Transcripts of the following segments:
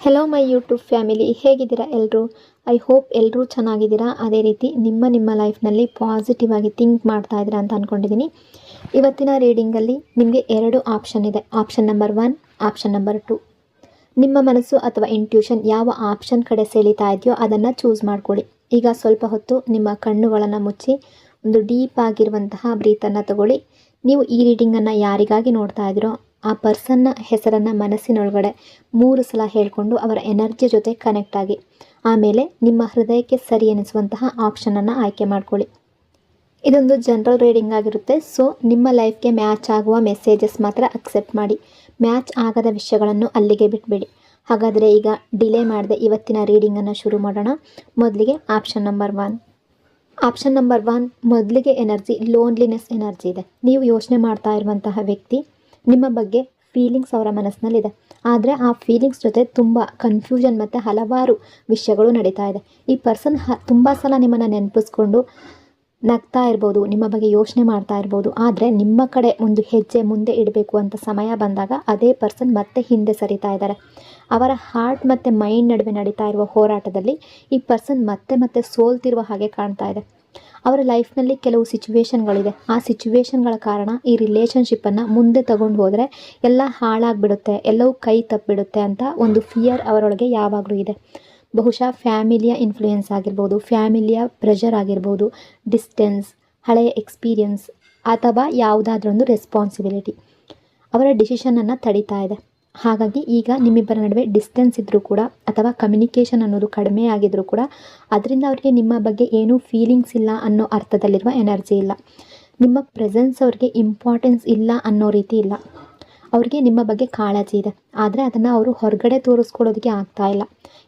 Hello my YouTube family, ಹೇಗಿದ್ದೀರಾ ಎಲ್ಲರೂ? I hope ಎಲ್ಲರೂ ಚೆನ್ನಾಗಿದ್ದೀರಾ. ಅದೇ ರೀತಿ ನಿಮ್ಮ ಲೈಫ್ನಲ್ಲಿ ಪಾಸಿಟಿವ್ ಆಗಿ ಥಿಂಕ್ ಮಾಡ್ತಾ ಇದ್ದೀರಾ ಅಂತ ಅಂದ್ಕೊಂಡಿದ್ದೀನಿ. ಇವತ್ತಿನ ರೀಡಿಂಗಲ್ಲಿ ನಿಮಗೆ 2 ಆಪ್ಷನ್ ಇದೆ. Option number 1, option number 2. ನಿಮ್ಮ ಮನಸ್ಸು ಅಥವಾ ಇಂಟ್ಯೂಷನ್ ಯಾವ ಆಪ್ಷನ್ ಕಡೆ ಸೆಳೀತಾ ಇದೆಯೋ ಅದನ್ನು ಚೂಸ್ ಮಾಡ್ಕೊಳ್ಳಿ. ಈಗ ಸ್ವಲ್ಪ ಹೊತ್ತು ನಿಮ್ಮ ಕಣ್ಣುಗಳನ್ನು ಮುಚ್ಚಿ ಒಂದು ಡೀಪ್ ಆಗಿರುವಂತಹ ಬ್ರೀತನ್ನು ತಗೊಳ್ಳಿ. ನೀವು ಈ ರೀಡಿಂಗನ್ನು ಯಾರಿಗಾಗಿ ನೋಡ್ತಾ ಇದ್ದೀರೋ ಆ ಪರ್ಸನ್ನ ಹೆಸರನ್ನು ಮನಸ್ಸಿನೊಳಗಡೆ 3 ಸಲ ಹೇಳಿಕೊಂಡು ಅವರ ಎನರ್ಜಿ ಜೊತೆ ಕನೆಕ್ಟ್ ಆಗಿ ಆಮೇಲೆ ನಿಮ್ಮ ಹೃದಯಕ್ಕೆ ಸರಿ ಎನಿಸುವಂತಹ ಆಪ್ಷನನ್ನು ಆಯ್ಕೆ ಮಾಡ್ಕೊಳ್ಳಿ. ಇದೊಂದು ಜನರಲ್ ರೀಡಿಂಗ್ ಆಗಿರುತ್ತೆ. ಸೊ ನಿಮ್ಮ ಲೈಫ್ಗೆ ಮ್ಯಾಚ್ ಆಗುವ ಮೆಸೇಜಸ್ ಮಾತ್ರ ಅಕ್ಸೆಪ್ಟ್ ಮಾಡಿ. ಮ್ಯಾಚ್ ಆಗದ ವಿಷಯಗಳನ್ನು ಅಲ್ಲಿಗೆ ಬಿಟ್ಬಿಡಿ. ಹಾಗಾದರೆ ಈಗ ಡಿಲೇ ಮಾಡದೆ ಇವತ್ತಿನ ರೀಡಿಂಗನ್ನು ಶುರು ಮಾಡೋಣ. ಮೊದಲಿಗೆ ಆಪ್ಷನ್ ನಂಬರ್ 1. ಆಪ್ಷನ್ ನಂಬರ್ 1 ಮೊದಲಿಗೆ ಎನರ್ಜಿ ಲೋನ್ಲಿನೆಸ್ ಎನರ್ಜಿ ಇದೆ. ನೀವು ಯೋಚನೆ ಮಾಡ್ತಾ ಇರುವಂತಹ ವ್ಯಕ್ತಿ ನಿಮ್ಮ ಬಗ್ಗೆ ಫೀಲಿಂಗ್ಸ್ ಅವರ ಮನಸ್ಸಿನಲ್ಲಿದೆ. ಆದರೆ ಆ ಫೀಲಿಂಗ್ಸ್ ಜೊತೆ ತುಂಬ ಕನ್ಫ್ಯೂಷನ್ ಮತ್ತು ಹಲವಾರು ವಿಷಯಗಳು ನಡೀತಾ ಇದೆ. ಈ ಪರ್ಸನ್ ತುಂಬ ಸಲ ನಿಮ್ಮನ್ನು ನೆನಪಿಸ್ಕೊಂಡು ನಗ್ತಾ ಇರ್ಬೋದು, ನಿಮ್ಮ ಬಗ್ಗೆ ಯೋಚನೆ ಮಾಡ್ತಾ ಇರ್ಬೋದು. ಆದರೆ ನಿಮ್ಮ ಕಡೆ ಒಂದು ಹೆಜ್ಜೆ ಮುಂದೆ ಇಡಬೇಕು ಅಂತ ಸಮಯ ಬಂದಾಗ ಅದೇ ಪರ್ಸನ್ ಮತ್ತೆ ಹಿಂದೆ ಸರಿತಾ ಇದ್ದಾರೆ. ಅವರ ಹಾರ್ಟ್ ಮತ್ತು ಮೈಂಡ್ ನಡುವೆ ನಡೀತಾ ಇರುವ ಹೋರಾಟದಲ್ಲಿ ಈ ಪರ್ಸನ್ ಮತ್ತೆ ಸೋಲ್ತಿರುವ ಹಾಗೆ ಕಾಣ್ತಾ ಇದೆ. ಅವರ ಲೈಫ್ನಲ್ಲಿ ಕೆಲವು ಸಿಚುವೇಶನ್ಗಳಿದೆ. ಆ ಸಿಚುವೇಶನ್ಗಳ ಕಾರಣ ಈ ರಿಲೇಷನ್ಶಿಪ್ಪನ್ನು ಮುಂದೆ ತಗೊಂಡು ಹೋದರೆ ಎಲ್ಲ ಹಾಳಾಗಿಬಿಡುತ್ತೆ, ಎಲ್ಲವೂ ಕೈ ತಪ್ಪಿಬಿಡುತ್ತೆ ಅಂತ ಒಂದು ಫಿಯರ್ ಅವರೊಳಗೆ ಯಾವಾಗಲೂ ಇದೆ. ಬಹುಶಃ ಫ್ಯಾಮಿಲಿಯ ಇನ್ಫ್ಲೂಯೆನ್ಸ್ ಆಗಿರ್ಬೋದು, ಫ್ಯಾಮಿಲಿಯ ಪ್ರೆಷರ್ ಆಗಿರ್ಬೋದು, ಡಿಸ್ಟೆನ್ಸ್, ಹಳೆಯ ಎಕ್ಸ್ಪೀರಿಯನ್ಸ್ ಅಥವಾ ಯಾವುದಾದ್ರೊಂದು ರೆಸ್ಪಾನ್ಸಿಬಿಲಿಟಿ ಅವರ ಡಿಸಿಷನನ್ನು ತಡೀತಾ ಇದೆ. ಹಾಗಾಗಿ ಈಗ ನಿಮ್ಮಿಬ್ಬರ ನಡುವೆ ಡಿಸ್ಟೆನ್ಸ್ ಇದ್ದರೂ ಕೂಡ ಅಥವಾ ಕಮ್ಯುನಿಕೇಷನ್ ಅನ್ನೋದು ಕಡಿಮೆ ಆಗಿದ್ರೂ ಕೂಡ ಅದರಿಂದ ಅವರಿಗೆ ನಿಮ್ಮ ಬಗ್ಗೆ ಏನೂ ಫೀಲಿಂಗ್ಸ್ ಇಲ್ಲ ಅನ್ನೋ ಅರ್ಥದಲ್ಲಿರುವ ಎನರ್ಜಿ ಇಲ್ಲ. ನಿಮ್ಮ ಪ್ರೆಸೆನ್ಸ್ ಅವ್ರಿಗೆ ಇಂಪಾರ್ಟೆನ್ಸ್ ಇಲ್ಲ ಅನ್ನೋ ರೀತಿ ಇಲ್ಲ. ಅವ್ರಿಗೆ ನಿಮ್ಮ ಬಗ್ಗೆ ಕಾಳಜಿ ಇದೆ, ಆದರೆ ಅದನ್ನು ಅವರು ಹೊರಗಡೆ ತೋರಿಸ್ಕೊಳ್ಳೋದಕ್ಕೆ ಆಗ್ತಾ ಇಲ್ಲ.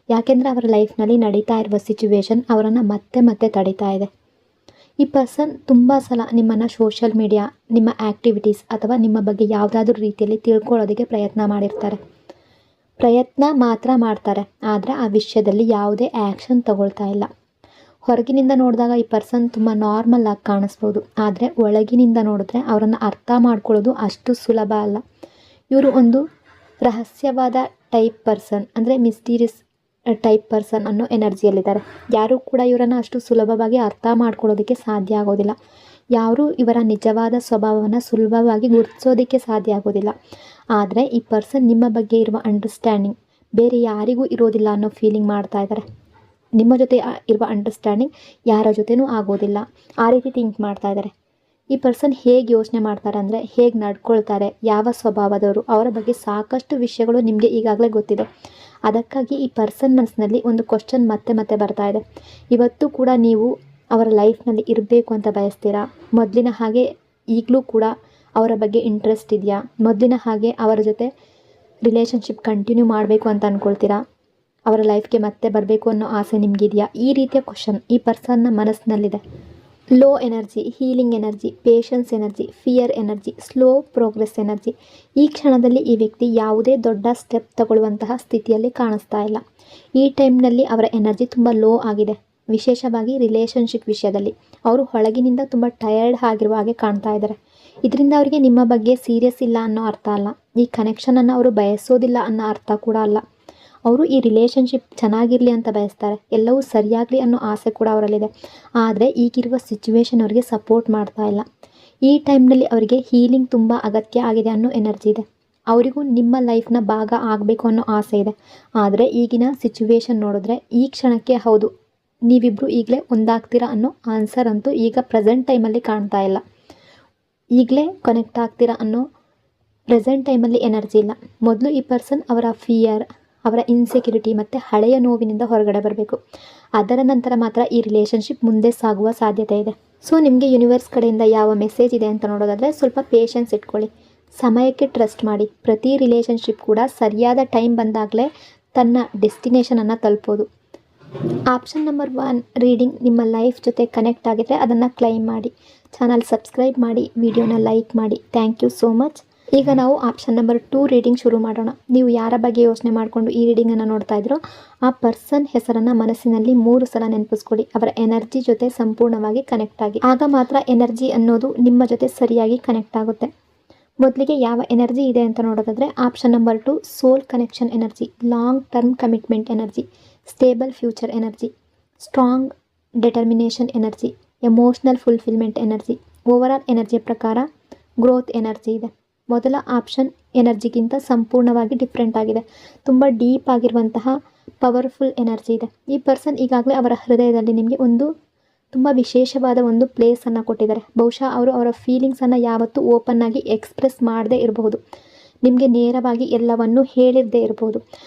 ಯಾಕೆಂದರೆ ಅವರ ಲೈಫ್ನಲ್ಲಿ ನಡೀತಾ ಇರುವ ಸಿಚುವೇಶನ್ ಅವರನ್ನು ಮತ್ತೆ ತಡೀತಾ ಇದೆ. ಈ ಪರ್ಸನ್ ತುಂಬ ಸಲ ನಿಮ್ಮನ್ನು ಸೋಷಿಯಲ್ ಮೀಡಿಯಾ, ನಿಮ್ಮ ಆ್ಯಕ್ಟಿವಿಟೀಸ್ ಅಥವಾ ನಿಮ್ಮ ಬಗ್ಗೆ ಯಾವುದಾದ್ರೂ ರೀತಿಯಲ್ಲಿ ತಿಳ್ಕೊಳ್ಳೋದಕ್ಕೆ ಪ್ರಯತ್ನ ಮಾಡಿರ್ತಾರೆ. ಪ್ರಯತ್ನ ಮಾತ್ರ ಮಾಡ್ತಾರೆ, ಆದರೆ ಆ ವಿಷಯದಲ್ಲಿ ಯಾವುದೇ ಆ್ಯಕ್ಷನ್ ತಗೊಳ್ತಾ ಇಲ್ಲ. ಹೊರಗಿನಿಂದ ನೋಡಿದಾಗ ಈ ಪರ್ಸನ್ ತುಂಬ ನಾರ್ಮಲ್ ಆಗಿ ಕಾಣಿಸ್ಬೋದು, ಆದರೆ ಒಳಗಿನಿಂದ ನೋಡಿದ್ರೆ ಅವರನ್ನು ಅರ್ಥ ಮಾಡ್ಕೊಳ್ಳೋದು ಅಷ್ಟು ಸುಲಭ ಅಲ್ಲ. ಇವರು ಒಂದು ರಹಸ್ಯವಾದ ಟೈಪ್ ಪರ್ಸನ್, ಅಂದರೆ ಮಿಸ್ಟೀರಿಯಸ್ ಟೈಪ್ ಪರ್ಸನ್ ಅನ್ನೋ ಎನರ್ಜಿಯಲ್ಲಿದ್ದಾರೆ. ಯಾರೂ ಕೂಡ ಇವರನ್ನು ಅಷ್ಟು ಸುಲಭವಾಗಿ ಅರ್ಥ ಮಾಡ್ಕೊಳ್ಳೋದಕ್ಕೆ ಸಾಧ್ಯ ಆಗೋದಿಲ್ಲ. ಯಾರೂ ಇವರ ನಿಜವಾದ ಸ್ವಭಾವವನ್ನು ಸುಲಭವಾಗಿ ಗುರುತಿಸೋದಕ್ಕೆ ಸಾಧ್ಯ ಆಗೋದಿಲ್ಲ. ಆದರೆ ಈ ಪರ್ಸನ್ ನಿಮ್ಮ ಬಗ್ಗೆ ಇರುವ ಅಂಡರ್ಸ್ಟ್ಯಾಂಡಿಂಗ್ ಬೇರೆ ಯಾರಿಗೂ ಇರೋದಿಲ್ಲ ಅನ್ನೋ ಫೀಲಿಂಗ್ ಮಾಡ್ತಾ ಇದ್ದಾರೆ. ನಿಮ್ಮ ಜೊತೆ ಇರುವ ಅಂಡರ್ಸ್ಟ್ಯಾಂಡಿಂಗ್ ಯಾರ ಜೊತೆನೂ ಆಗೋದಿಲ್ಲ, ಆ ರೀತಿ ಥಿಂಕ್ ಮಾಡ್ತಾ ಇದ್ದಾರೆ. ಈ ಪರ್ಸನ್ ಹೇಗೆ ಯೋಚನೆ ಮಾಡ್ತಾರೆ ಅಂದರೆ, ಹೇಗೆ ನಡ್ಕೊಳ್ತಾರೆ, ಯಾವ ಸ್ವಭಾವದವರು, ಅವರ ಬಗ್ಗೆ ಸಾಕಷ್ಟು ವಿಷಯಗಳು ನಿಮಗೆ ಈಗಾಗಲೇ ಗೊತ್ತಿದೆ. ಅದಕ್ಕಾಗಿ ಈ ಪರ್ಸನ್ ಮನಸ್ಸಿನಲ್ಲಿ ಒಂದು ಕ್ವಶನ್ ಮತ್ತೆ ಬರ್ತಾ ಇದೆ. ಇವತ್ತು ಕೂಡ ನೀವು ಅವರ ಲೈಫ್ನಲ್ಲಿ ಇರಬೇಕು ಅಂತ ಬಯಸ್ತೀರಾ? ಮೊದಲಿನ ಹಾಗೆ ಈಗಲೂ ಕೂಡ ಅವರ ಬಗ್ಗೆ ಇಂಟ್ರೆಸ್ಟ್ ಇದೆಯಾ? ಮೊದಲಿನ ಹಾಗೆ ಅವರ ಜೊತೆ ರಿಲೇಷನ್ಶಿಪ್ ಕಂಟಿನ್ಯೂ ಮಾಡಬೇಕು ಅಂತ ಅಂದ್ಕೊಳ್ತೀರಾ? ಅವರ ಲೈಫ್ಗೆ ಮತ್ತೆ ಬರಬೇಕು ಅನ್ನೋ ಆಸೆ ನಿಮಗಿದೆಯಾ? ಈ ರೀತಿಯ ಕ್ವಶನ್ ಈ ಪರ್ಸನ್ನ ಮನಸ್ಸಿನಲ್ಲಿದೆ. Low energy, healing energy, patience energy, fear energy, slow progress energy. ಈ ಕ್ಷಣದಲ್ಲಿ ಈ ವ್ಯಕ್ತಿ ಯಾವುದೇ ದೊಡ್ಡ ಸ್ಟೆಪ್ ತಗೊಳ್ಳುವಂತಹ ಸ್ಥಿತಿಯಲ್ಲಿ ಕಾಣಿಸ್ತಾ ಇಲ್ಲ. ಈ ಟೈಮ್ನಲ್ಲಿ ಅವರ ಎನರ್ಜಿ ತುಂಬ ಲೋ ಆಗಿದೆ. ವಿಶೇಷವಾಗಿ ರಿಲೇಷನ್ಶಿಪ್ ವಿಷಯದಲ್ಲಿ ಅವರು ಒಳಗಿನಿಂದ ತುಂಬ ಟಯರ್ಡ್ ಆಗಿರುವ ಹಾಗೆ ಕಾಣ್ತಾ ಇದ್ದಾರೆ. ಇದರಿಂದ ಅವರಿಗೆ ನಿಮ್ಮ ಬಗ್ಗೆ ಸೀರಿಯಸ್ ಇಲ್ಲ ಅನ್ನೋ ಅರ್ಥ ಅಲ್ಲ. ಈ ಕನೆಕ್ಷನನ್ನು ಅವರು ಬಯಸೋದಿಲ್ಲ ಅನ್ನೋ ಅರ್ಥ ಕೂಡ ಅಲ್ಲ. ಅವರು ಈ ರಿಲೇಷನ್ಶಿಪ್ ಚೆನ್ನಾಗಿರಲಿ ಅಂತ ಬಯಸ್ತಾರೆ, ಎಲ್ಲವೂ ಸರಿಯಾಗಲಿ ಅನ್ನೋ ಆಸೆ ಕೂಡ ಅವರಲ್ಲಿದೆ. ಆದರೆ ಈಗಿರುವ ಸಿಚುವೇಶನ್ ಅವರಿಗೆ ಸಪೋರ್ಟ್ ಮಾಡ್ತಾ ಇಲ್ಲ. ಈ ಟೈಮ್ನಲ್ಲಿ ಅವರಿಗೆ ಹೀಲಿಂಗ್ ತುಂಬ ಅಗತ್ಯ ಆಗಿದೆ ಅನ್ನೋ ಎನರ್ಜಿ ಇದೆ. ಅವರಿಗೂ ನಿಮ್ಮ ಲೈಫ್ನ ಭಾಗ ಆಗಬೇಕು ಅನ್ನೋ ಆಸೆ ಇದೆ. ಆದರೆ ಈಗಿನ ಸಿಚುವೇಶನ್ ನೋಡಿದ್ರೆ ಈ ಕ್ಷಣಕ್ಕೆ ಹೌದು ನೀವಿಬ್ಬರು ಈಗಲೇ ಒಂದಾಗ್ತೀರಾ ಅನ್ನೋ ಆನ್ಸರ್ ಅಂತೂ ಈಗ ಪ್ರೆಸೆಂಟ್ ಟೈಮಲ್ಲಿ ಕಾಣ್ತಾ ಇಲ್ಲ. ಈಗಲೇ ಕನೆಕ್ಟ್ ಆಗ್ತೀರಾ ಅನ್ನೋ ಪ್ರೆಸೆಂಟ್ ಟೈಮಲ್ಲಿ ಎನರ್ಜಿ ಇಲ್ಲ. ಮೊದಲು ಈ ಪರ್ಸನ್ ಅವರ ಫಿಯರ್, ಅವರ ಇನ್ಸೆಕ್ಯೂರಿಟಿ ಮತ್ತು ಹಳೆಯ ನೋವಿನಿಂದ ಹೊರಗಡೆ ಬರಬೇಕು. ಅದರ ನಂತರ ಮಾತ್ರ ಈ ರಿಲೇಷನ್ಶಿಪ್ ಮುಂದೆ ಸಾಗುವ ಸಾಧ್ಯತೆ ಇದೆ. ಸೊ ನಿಮಗೆ ಯೂನಿವರ್ಸ್ ಕಡೆಯಿಂದ ಯಾವ ಮೆಸೇಜ್ ಇದೆ ಅಂತ ನೋಡೋದಾದರೆ ಸ್ವಲ್ಪ ಪೇಷನ್ಸ್ ಇಟ್ಕೊಳ್ಳಿ, ಸಮಯಕ್ಕೆ ಟ್ರಸ್ಟ್ ಮಾಡಿ. ಪ್ರತಿ ರಿಲೇಷನ್ಶಿಪ್ ಕೂಡ ಸರಿಯಾದ ಟೈಮ್ ಬಂದಾಗಲೇ ತನ್ನ ಡೆಸ್ಟಿನೇಷನನ್ನು ತಲುಪೋದು. ಆಪ್ಷನ್ ನಂಬರ್ 1 ರೀಡಿಂಗ್ ನಿಮ್ಮ ಲೈಫ್ ಜೊತೆ ಕನೆಕ್ಟ್ ಆಗಿದ್ರೆ ಅದನ್ನು ಕ್ಲೈಮ್ ಮಾಡಿ. ಚಾನಲ್ ಸಬ್ಸ್ಕ್ರೈಬ್ ಮಾಡಿ, ವಿಡಿಯೋನ ಲೈಕ್ ಮಾಡಿ. Thank you so much. ಈಗ ನಾವು ಆಪ್ಷನ್ ನಂಬರ್ 2 ರೀಡಿಂಗ್ ಶುರು ಮಾಡೋಣ. ನೀವು ಯಾರ ಬಗ್ಗೆ ಯೋಚನೆ ಮಾಡಿಕೊಂಡು ಈ ರೀಡಿಂಗನ್ನು ನೋಡ್ತಾ ಇದ್ರೋ ಆ ಪರ್ಸನ್ ಹೆಸರನ್ನು ಮನಸ್ಸಿನಲ್ಲಿ 3 ಸಲ ನೆನಪಿಸ್ಕೊಳ್ಳಿ. ಅವರ ಎನರ್ಜಿ ಜೊತೆ ಸಂಪೂರ್ಣವಾಗಿ ಕನೆಕ್ಟ್ ಆಗಿ, ಆಗ ಮಾತ್ರ ಎನರ್ಜಿ ಅನ್ನೋದು ನಿಮ್ಮ ಜೊತೆ ಸರಿಯಾಗಿ ಕನೆಕ್ಟ್ ಆಗುತ್ತೆ. ಮೊದಲಿಗೆ ಯಾವ ಎನರ್ಜಿ ಇದೆ ಅಂತ ನೋಡೋದಾದರೆ option number 2 soul connection energy, long term commitment energy, stable future energy, strong determination energy, emotional fulfilment energy. Overall ಎನರ್ಜಿಯ ಪ್ರಕಾರ ಗ್ರೋತ್ ಎನರ್ಜಿ ಇದೆ. ಮೊದಲ ಆಪ್ಷನ್ ಎನರ್ಜಿಗಿಂತ ಸಂಪೂರ್ಣವಾಗಿ ಡಿಫ್ರೆಂಟ್ ಆಗಿದೆ. ತುಂಬ ಡೀಪ್ ಆಗಿರುವಂತಹ ಪವರ್ಫುಲ್ ಎನರ್ಜಿ ಇದೆ. ಈ ಪರ್ಸನ್ ಈಗಾಗಲೇ ಅವರ ಹೃದಯದಲ್ಲಿ ನಿಮಗೆ ಒಂದು ತುಂಬ ವಿಶೇಷವಾದ ಒಂದು ಪ್ಲೇಸನ್ನು ಕೊಟ್ಟಿದ್ದಾರೆ. ಬಹುಶಃ ಅವರು ಅವರ ಫೀಲಿಂಗ್ಸನ್ನು ಯಾವತ್ತೂ ಓಪನ್ ಆಗಿ ಎಕ್ಸ್ಪ್ರೆಸ್ ಮಾಡದೇ ಇರಬಹುದು, ನಿಮಗೆ ನೇರವಾಗಿ ಎಲ್ಲವನ್ನೂ ಹೇಳಿರದೇ ಇರಬಹುದು.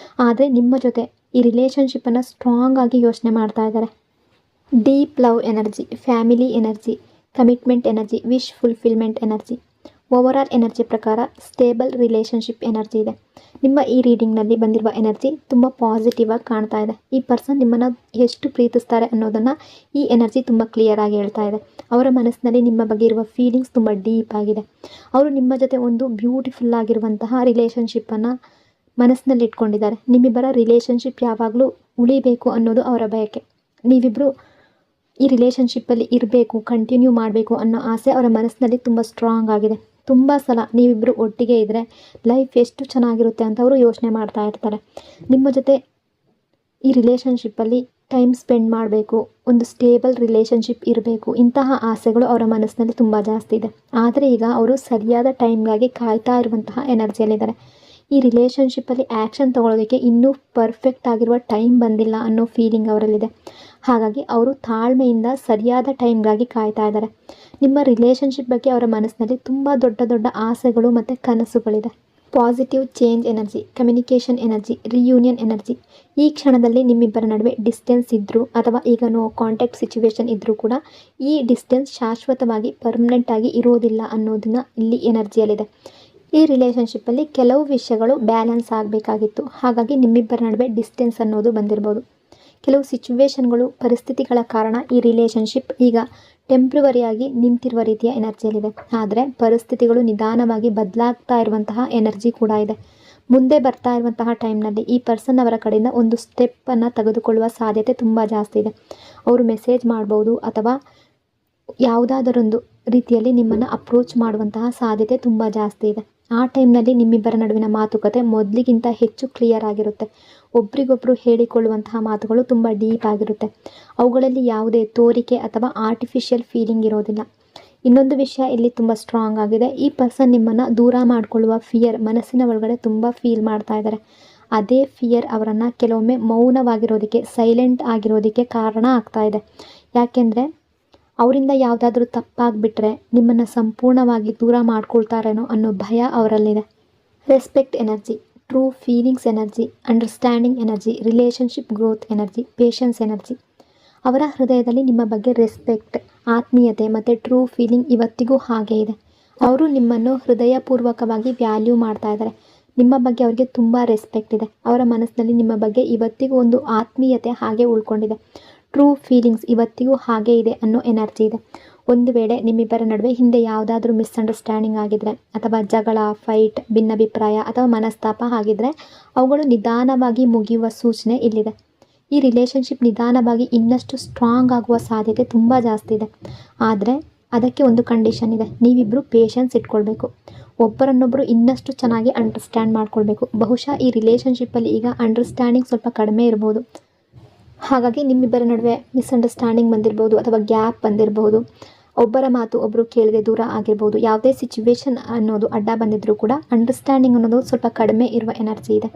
ಆದರೆ ನಿಮ್ಮ ಜೊತೆ ಈ ರಿಲೇಷನ್ಶಿಪ್ಪನ್ನು ಸ್ಟ್ರಾಂಗ್ ಆಗಿ ಯೋಚನೆ ಮಾಡ್ತಾ ಇದ್ದಾರೆ. Deep love energy, family energy, commitment energy, wish fulfilment energy. Overall energy ಪ್ರಕಾರ ಸ್ಟೇಬಲ್ ರಿಲೇಷನ್ಶಿಪ್ ಎನರ್ಜಿ ಇದೆ. ನಿಮ್ಮ ಈ ರೀಡಿಂಗ್ನಲ್ಲಿ ಬಂದಿರುವ ಎನರ್ಜಿ ತುಂಬ ಪಾಸಿಟಿವ್ ಆಗಿ ಕಾಣ್ತಾ ಇದೆ. ಈ ಪರ್ಸನ್ ನಿಮ್ಮನ್ನು ಎಷ್ಟು ಪ್ರೀತಿಸ್ತಾರೆ ಅನ್ನೋದನ್ನು ಈ ಎನರ್ಜಿ ತುಂಬ ಕ್ಲಿಯರ್ ಆಗಿ ಹೇಳ್ತಾ ಇದೆ. ಅವರ ಮನಸ್ಸಿನಲ್ಲಿ ನಿಮ್ಮ ಬಗ್ಗೆ ಇರುವ ಫೀಲಿಂಗ್ಸ್ ತುಂಬ ಡೀಪ್ ಆಗಿದೆ. ಅವರು ನಿಮ್ಮ ಜೊತೆ ಒಂದು ಬ್ಯೂಟಿಫುಲ್ ಆಗಿರುವಂತಹ ರಿಲೇಷನ್ಶಿಪ್ಪನ್ನು ಮನಸ್ಸಿನಲ್ಲಿ ಇಟ್ಕೊಂಡಿದ್ದಾರೆ. ನಿಮ್ಮಿಬ್ಬರ ರಿಲೇಷನ್ಶಿಪ್ ಯಾವಾಗಲೂ ಉಳಿಬೇಕು ಅನ್ನೋದು ಅವರ ಬಯಕೆ. ನೀವಿಬ್ಬರು ಈ ರಿಲೇಷನ್ಶಿಪ್ಪಲ್ಲಿ ಇರಬೇಕು, ಕಂಟಿನ್ಯೂ ಮಾಡಬೇಕು ಅನ್ನೋ ಆಸೆ ಅವರ ಮನಸ್ಸಿನಲ್ಲಿ ತುಂಬ ಸ್ಟ್ರಾಂಗ್ ಆಗಿದೆ. ತುಂಬ ಸಲ ನೀವಿಬ್ಬರು ಒಟ್ಟಿಗೆ ಇದ್ದರೆ ಲೈಫ್ ಎಷ್ಟು ಚೆನ್ನಾಗಿರುತ್ತೆ ಅಂತ ಅವರು ಯೋಚನೆ ಮಾಡ್ತಾ ಇರ್ತಾರೆ. ನಿಮ್ಮ ಜೊತೆ ಈ ರಿಲೇಷನ್ಶಿಪ್ಪಲ್ಲಿ ಟೈಮ್ ಸ್ಪೆಂಡ್ ಮಾಡಬೇಕು, ಒಂದು ಸ್ಟೇಬಲ್ ರಿಲೇಷನ್ಶಿಪ್ ಇರಬೇಕು, ಇಂತಹ ಆಸೆಗಳು ಅವರ ಮನಸ್ಸಿನಲ್ಲಿ ತುಂಬ ಜಾಸ್ತಿ ಇದೆ. ಆದರೆ ಈಗ ಅವರು ಸರಿಯಾದ ಟೈಮ್ಗಾಗಿ ಕಾಯ್ತಾ ಇರುವಂತಹ ಎನರ್ಜಿಯಲ್ಲಿದ್ದಾರೆ. ಈ ರಿಲೇಷನ್ಶಿಪ್ಪಲ್ಲಿ ಆ್ಯಕ್ಷನ್ ತೊಗೊಳೋದಕ್ಕೆ ಇನ್ನೂ ಪರ್ಫೆಕ್ಟ್ ಆಗಿರುವ ಟೈಮ್ ಬಂದಿಲ್ಲ ಅನ್ನೋ ಫೀಲಿಂಗ್ ಅವರಲ್ಲಿದೆ. ಹಾಗಾಗಿ ಅವರು ತಾಳ್ಮೆಯಿಂದ ಸರಿಯಾದ ಟೈಮ್ಗಾಗಿ ಕಾಯ್ತಾ ಇದ್ದಾರೆ. ನಿಮ್ಮ ರಿಲೇಷನ್ಶಿಪ್ ಬಗ್ಗೆ ಅವರ ಮನಸ್ಸಿನಲ್ಲಿ ತುಂಬ ದೊಡ್ಡ ದೊಡ್ಡ ಆಸೆಗಳು ಮತ್ತು ಕನಸುಗಳಿದೆ. Positive change energy, communication energy, reunion energy. ಈ ಕ್ಷಣದಲ್ಲಿ ನಿಮ್ಮಿಬ್ಬರ ನಡುವೆ ಡಿಸ್ಟೆನ್ಸ್ ಇದ್ದರೂ ಅಥವಾ ಈಗ ನೋ ಕಾಂಟ್ಯಾಕ್ಟ್ ಸಿಚುವೇಶನ್ ಇದ್ದರೂ ಕೂಡ ಈ ಡಿಸ್ಟೆನ್ಸ್ ಶಾಶ್ವತವಾಗಿ ಪರ್ಮನೆಂಟ್ ಆಗಿ ಇರೋದಿಲ್ಲ ಅನ್ನೋದನ್ನ ಇಲ್ಲಿ ಎನರ್ಜಿಯಲ್ಲಿದೆ. ಈ ರಿಲೇಷನ್ಶಿಪ್ಪಲ್ಲಿ ಕೆಲವು ವಿಷಯಗಳು ಬ್ಯಾಲೆನ್ಸ್ ಆಗಬೇಕಾಗಿತ್ತು. ಹಾಗಾಗಿ ನಿಮ್ಮಿಬ್ಬರ ನಡುವೆ ಡಿಸ್ಟೆನ್ಸ್ ಅನ್ನೋದು ಬಂದಿರ್ಬೋದು. ಕೆಲವು ಸಿಚುವೇಶನ್ಗಳು, ಪರಿಸ್ಥಿತಿಗಳ ಕಾರಣ ಈ ರಿಲೇಷನ್ಶಿಪ್ ಈಗ ಟೆಂಪ್ರವರಿಯಾಗಿ ನಿಂತಿರುವ ರೀತಿಯ ಎನರ್ಜಿಯಲ್ಲಿದೆ. ಆದರೆ ಪರಿಸ್ಥಿತಿಗಳು ನಿಧಾನವಾಗಿ ಬದಲಾಗ್ತಾ ಇರುವಂತಹ ಎನರ್ಜಿ ಕೂಡ ಇದೆ. ಮುಂದೆ ಬರ್ತಾ ಇರುವಂತಹ ಟೈಮ್ನಲ್ಲಿ ಈ ಪರ್ಸನ್ ಅವರ ಕಡೆಯಿಂದ ಒಂದು ಸ್ಟೆಪ್ಪನ್ನು ತೆಗೆದುಕೊಳ್ಳುವ ಸಾಧ್ಯತೆ ತುಂಬ ಜಾಸ್ತಿ ಇದೆ. ಅವರು ಮೆಸೇಜ್ ಮಾಡ್ಬೋದು ಅಥವಾ ಯಾವುದಾದರೊಂದು ರೀತಿಯಲ್ಲಿ ನಿಮ್ಮನ್ನು ಅಪ್ರೋಚ್ ಮಾಡುವಂತಹ ಸಾಧ್ಯತೆ ತುಂಬ ಜಾಸ್ತಿ ಇದೆ. ಆ ಟೈಮ್ನಲ್ಲಿ ನಿಮ್ಮಿಬ್ಬರ ನಡುವಿನ ಮಾತುಕತೆ ಮೊದಲಿಗಿಂತ ಹೆಚ್ಚು ಕ್ಲಿಯರ್ ಆಗಿರುತ್ತೆ. ಒಬ್ರಿಗೊಬ್ಬರು ಹೇಳಿಕೊಳ್ಳುವಂತಹ ಮಾತುಗಳು ತುಂಬ ಡೀಪ್ ಆಗಿರುತ್ತೆ. ಅವುಗಳಲ್ಲಿ ಯಾವುದೇ ತೋರಿಕೆ ಅಥವಾ ಆರ್ಟಿಫಿಷಿಯಲ್ ಫೀಲಿಂಗ್ ಇರೋದಿಲ್ಲ. ಇನ್ನೊಂದು ವಿಷಯ ಇಲ್ಲಿ ತುಂಬ ಸ್ಟ್ರಾಂಗ್ ಆಗಿದೆ. ಈ ಪರ್ಸನ್ ನಿಮ್ಮನ್ನು ದೂರ ಮಾಡಿಕೊಳ್ಳುವ ಫಿಯರ್ ಮನಸ್ಸಿನ ಒಳಗಡೆ ತುಂಬ ಫೀಲ್ ಮಾಡ್ತಾ ಇದ್ದಾರೆ. ಅದೇ ಫಿಯರ್ ಅವರನ್ನು ಕೆಲವೊಮ್ಮೆ ಮೌನವಾಗಿರೋದಕ್ಕೆ, ಸೈಲೆಂಟ್ ಆಗಿರೋದಕ್ಕೆ ಕಾರಣ ಆಗ್ತಾ ಇದೆ. ಯಾಕೆಂದರೆ ಅವರಿಂದ ಯಾವುದಾದ್ರೂ ತಪ್ಪಾಗಿಬಿಟ್ರೆ ನಿಮ್ಮನ್ನು ಸಂಪೂರ್ಣವಾಗಿ ದೂರ ಮಾಡ್ಕೊಳ್ತಾರೇನೋ ಅನ್ನೋ ಭಯ ಅವರಲ್ಲಿದೆ. Respect energy, true feelings energy, understanding energy, relationship growth energy, patience energy. ಅವರ ಹೃದಯದಲ್ಲಿ ನಿಮ್ಮ ಬಗ್ಗೆ ರೆಸ್ಪೆಕ್ಟ್, ಆತ್ಮೀಯತೆ ಮತ್ತು ಟ್ರೂ ಫೀಲಿಂಗ್ ಇವತ್ತಿಗೂ ಹಾಗೇ ಇದೆ. ಅವರು ನಿಮ್ಮನ್ನು ಹೃದಯಪೂರ್ವಕವಾಗಿ ವ್ಯಾಲ್ಯೂ ಮಾಡ್ತಾ ಇದ್ದಾರೆ. ನಿಮ್ಮ ಬಗ್ಗೆ ಅವರಿಗೆ ತುಂಬ ರೆಸ್ಪೆಕ್ಟ್ ಇದೆ. ಅವರ ಮನಸ್ಸಿನಲ್ಲಿ ನಿಮ್ಮ ಬಗ್ಗೆ ಇವತ್ತಿಗೂ ಒಂದು ಆತ್ಮೀಯತೆ ಹಾಗೆ ಉಳ್ಕೊಂಡಿದೆ. ಟ್ರೂ ಫೀಲಿಂಗ್ಸ್ ಇವತ್ತಿಗೂ ಹಾಗೇ ಇದೆ ಅನ್ನೋ ಎನರ್ಜಿ ಇದೆ. ಒಂದು ವೇಳೆ ನಿಮ್ಮಿಬ್ಬರ ನಡುವೆ ಹಿಂದೆ ಯಾವುದಾದ್ರೂ ಮಿಸ್ಅಂಡರ್ಸ್ಟ್ಯಾಂಡಿಂಗ್ ಆಗಿದ್ರೆ ಅಥವಾ ಜಗಳ, ಫೈಟ್, ಭಿನ್ನಾಭಿಪ್ರಾಯ ಅಥವಾ ಮನಸ್ತಾಪ ಆಗಿದ್ರೆ ಅವುಗಳು ನಿಧಾನವಾಗಿ ಮುಗಿಯುವ ಸೂಚನೆ ಇಲ್ಲಿದೆ. ಈ ರಿಲೇಷನ್ಶಿಪ್ ನಿಧಾನವಾಗಿ ಇನ್ನಷ್ಟು ಸ್ಟ್ರಾಂಗ್ ಆಗುವ ಸಾಧ್ಯತೆ ತುಂಬ ಜಾಸ್ತಿ ಇದೆ. ಆದರೆ ಅದಕ್ಕೆ ಒಂದು ಕಂಡೀಷನ್ ಇದೆ. ನೀವಿಬ್ಬರು ಪೇಷನ್ಸ್ ಇಟ್ಕೊಳ್ಬೇಕು. ಒಬ್ಬರನ್ನೊಬ್ಬರು ಇನ್ನಷ್ಟು ಚೆನ್ನಾಗಿ ಅಂಡರ್ಸ್ಟ್ಯಾಂಡ್ ಮಾಡ್ಕೊಳ್ಬೇಕು. ಬಹುಶಃ ಈ ರಿಲೇಷನ್ಶಿಪ್ಪಲ್ಲಿ ಈಗ ಅಂಡರ್ಸ್ಟ್ಯಾಂಡಿಂಗ್ ಸ್ವಲ್ಪ ಕಡಿಮೆ ಇರ್ಬೋದು. ಹಾಗಾಗಿ ನಿಮ್ಮಿಬ್ಬರ ನಡುವೆ ಮಿಸ್ಅಂಡರ್ಸ್ಟ್ಯಾಂಡಿಂಗ್ ಬಂದಿರ್ಬೋದು ಅಥವಾ ಗ್ಯಾಪ್ ಬಂದಿರಬಹುದು. ಒಬ್ಬರ ಮಾತು ಒಬ್ಬರು ಕೇಳದೆ ದೂರ ಆಗಿರ್ಬೋದು. ಯಾವುದೇ ಸಿಚುವೇಶನ್ ಅನ್ನೋದು ಅಡ್ಡ ಬಂದಿದ್ದರೂ ಕೂಡ ಅಂಡರ್ಸ್ಟ್ಯಾಂಡಿಂಗ್ ಅನ್ನೋದು ಸ್ವಲ್ಪ ಕಡಿಮೆ ಇರುವ ಎನರ್ಜಿ ಇದೆ.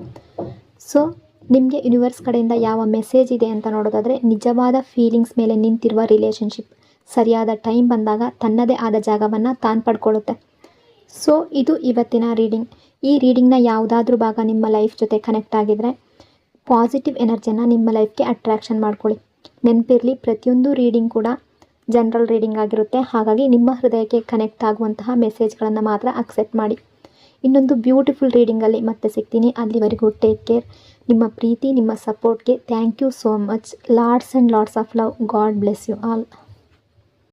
ಸೊ ನಿಮಗೆ ಯೂನಿವರ್ಸ್ ಕಡೆಯಿಂದ ಯಾವ ಮೆಸೇಜ್ ಇದೆ ಅಂತ ನೋಡೋದಾದರೆ, ನಿಜವಾದ ಫೀಲಿಂಗ್ಸ್ ಮೇಲೆ ನಿಂತಿರುವ ರಿಲೇಷನ್ಶಿಪ್ ಸರಿಯಾದ ಟೈಮ್ ಬಂದಾಗ ತನ್ನದೇ ಆದ ಜಾಗವನ್ನು ತಾನು ಪಡ್ಕೊಳ್ಳುತ್ತೆ. ಸೊ ಇದು ಇವತ್ತಿನ ರೀಡಿಂಗ್. ಈ ರೀಡಿಂಗ್ನ ಯಾವುದಾದ್ರೂ ಭಾಗ ನಿಮ್ಮ ಲೈಫ್ ಜೊತೆ ಕನೆಕ್ಟ್ ಆಗಿದ್ರೆ ಪಾಸಿಟಿವ್ ಎನರ್ಜಿಯನ್ನು ನಿಮ್ಮ ಲೈಫ್ಗೆ ಅಟ್ರಾಕ್ಷನ್ ಮಾಡ್ಕೊಳ್ಳಿ. ನೆನಪಿರಲಿ, ಪ್ರತಿಯೊಂದು ರೀಡಿಂಗ್ ಕೂಡ ಜನರಲ್ ರೀಡಿಂಗ್ ಆಗಿರುತ್ತೆ. ಹಾಗಾಗಿ ನಿಮ್ಮ ಹೃದಯಕ್ಕೆ ಕನೆಕ್ಟ್ ಆಗುವಂತಹ ಮೆಸೇಜ್ಗಳನ್ನು ಮಾತ್ರ ಅಕ್ಸೆಪ್ಟ್ ಮಾಡಿ. ಇನ್ನೊಂದು ಬ್ಯೂಟಿಫುಲ್ ರೀಡಿಂಗಲ್ಲಿ ಮತ್ತೆ ಸಿಗ್ತೀನಿ. ಅಲ್ಲಿವರೆಗೂ ಟೇಕ್ ಕೇರ್. ನಿಮ್ಮ ಪ್ರೀತಿ, ನಿಮ್ಮ ಸಪೋರ್ಟ್ಗೆ thank you so much. Lots and lots of love. God bless you all.